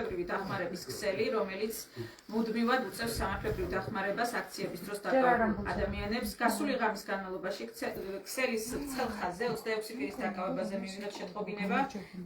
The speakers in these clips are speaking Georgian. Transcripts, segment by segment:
სამართლებრივი დახმარების ქსელი, რომელიც მუდმივად უწევს სამართლებრივ დახმარებას აქციების დროს დაკავებულ ადამიანებს. გასული ღამის განმავლობაში ქსელის ცხელხაზზე 26 პირის დაკავებაზე მივიღეთ შეტყობინება.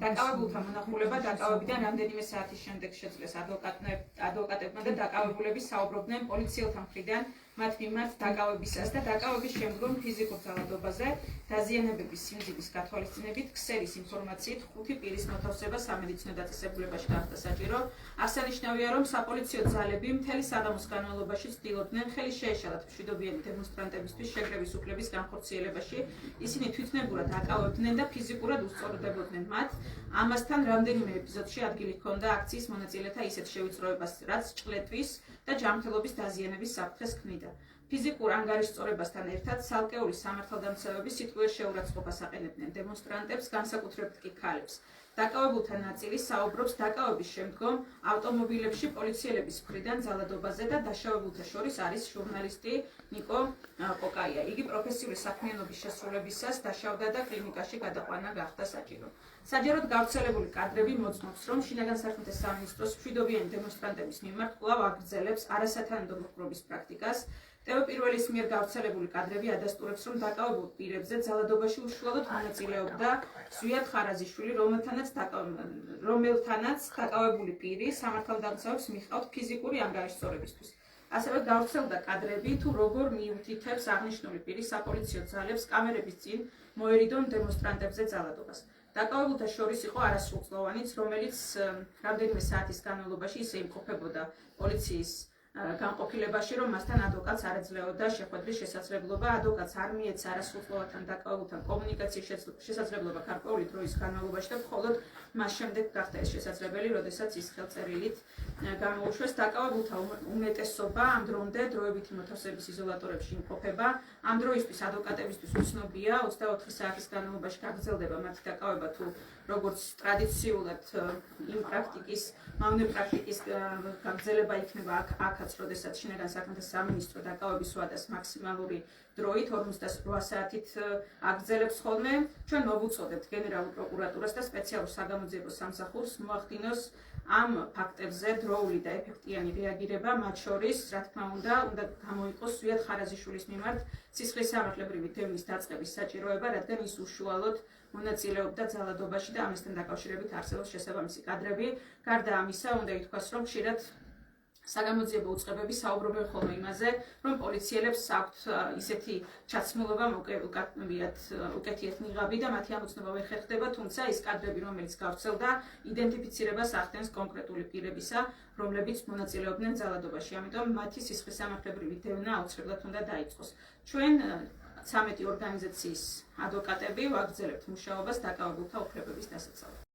დაკავებულთა მონახულება დაკავებიდან რამდენიმე საათის შემდეგ შეძლეს ადვოკატებმა და დაკავებულები საუბრობდნენ პოლიციელთა მხრიდან მათ მიმართ დაკავებისას და დაკავების შემდგომ ფიზიკურ ძალადობაზე დაზიანებების სიმძიმის გათვალისწინებით ქსელის ინფორმაციით 5 პირის მოთავსება სამედიცინო დაწესებულებაში გახდა საჭირო. აღსანიშნავია, რომ საპოლიციო ძალები მთელი საღამოს განმავლობაში ცდილობდნენ ხელი შეეშალათ მშვიდობიანი დემონსტრანტებისთვის შეკრების უფლების განხორციელებაში. ისინი თვითნებურად აკავებდნენ და ფიზიკურად უსწორდებოდნენ მათ. ამასთან რამდენიმე ეპიზოდში ადგილი ჰქონდა აქციის მონაწილეთა ისეთ შევიწროებას, რაც ჭყლეტვის და ჯანმრთელობის დაზიანების საფრთხეს ქმნიდა. ფიზიკურ ანგარიშწორებასთან ერთად ცალკეული სამართალდამცავები სიტყვიერ შეურაცხყოფას აყენებდნენ დემონსტრანტებს, განსაკუთრებით კი ქალებს. დაკავებულთა ნაწილი საუბრობს დაკავების შემდგომ ავტომობილებში პოლიციელების მხრიდან ძალადობაზე და დაშავებულთა შორის არის ჟურნალისტი ნიკო კოკაია. იგი პროფესიული საქმიანობის შესრულებისას დაშავდა და კლინიკაში გადაყვანა გახდა საჭირო. საჯაროდ გავრცელებული კადრები მოწმობს, რომ შინაგან საქმეთა სამინისტროს მშვიდობიანი დემონსტრანტების მიმართ კვლავ აგრძელებს არასათანადო მოხმობის პრაქტიკას. ტევ პირველის მიერ გავრცელებული კადრები ადასტურებს, რომ დაკავებულ პირებზე ძალადობაში უშუალოდ მონაწილეობდა ზვიად ხარაზიშვილი, რომელთანაც დაკავებული პირი სამართალდამცავებს მიჰყავთ ფიზიკური ანგარიშწორებისთვის. ასევე გავრცელდა კადრები, თუ როგორ მიუთითებს აღნიშნული პირი საპოლიციო ძალებს კამერების წინ მოერიდონ დემონსტრანტებზე ძალადობას. დაკავებულთა შორის იყო არასრულწლოვანიც, რომელიც რამდენიმე საათის განმავლობაში ისე იმყოფებოდა პოლიციის განყოფილებაში, რომ მასთან ადვოკატს არ ეძლეოდა შეხვედრის შესაძლებლობა. ადვოკატს არ მიეცა არასრულწლოვანთან დაკავებულთან კომუნიკაციის შესაძლებლობა გარკვეული დროის განმავლობაში და მხოლოდ მას შემდეგ გახდა ეს შესაძლებელი, როდესაც ის ხელწერილით გამოუშვეს. დაკავებულთა უმეტესობა ამ დრომდე დროებითი მოთავსების იზოლატორებში იმყოფება. ამ დროისთვის ადვოკატებისთვის უცნობია 24 საათის განმავლობაში გაგრძელდება მათი დაკავება თუ როგორც ტრადიციულად იმ პრაქტიკის, მავნე პრაქტიკის გაგრძელება იქნება აქაც, როდესაც შინაგან საქმეთა სამინისტრო დაკავების ვადას მაქსიმალური დროით 48 საათით აგრძელებს ხოლმე. ჩვენ მოვუწოდებთ გენერალურ პროკურატურას და სპეციალურ საგამოძიებო სამსახურს მოახდინოს ამ ფაქტებზე დროული და ეფექტიანი რეაგირება, მათ შორის, რა თქმა უნდა გამოიყოს ზვიად ხარაზიშვილის მიმართ სისხლის სამართლებრივი დევნის დაწყების საჭიროება, რადგან ის უშუალოდ მონაწილეობდა ძალადობაში და ამასთან დაკავშირებით არსებობს შესაბამისი კადრები. გარდა ამისა, უნდა ითქვას, რომ ხშირად საგამოძიებო უწყებები საუბრობენ ხოლმე იმაზე, რომ პოლიციელებს აქვთ ისეთი ჩაცმულობა უკეთიათ ნიღაბი და მათი ამოცნობა ვერ ხერხდება, თუმცა ის კადრები, რომელიც გავრცელდა, იდენტიფიცირებას ახდენს კონკრეტული პირებისა, რომლებიც მონაწილეობდნენ ძალადობაში. ამიტომ მათი სისხლის სამართლებრივი დევნა აუცილებლად უნდა დაიწყოს. ჩვენ 13 ორგანიზაციის ადვოკატები ვაგრძელებთ მუშაობას დაკავებულთა უფლებების დასაცავად.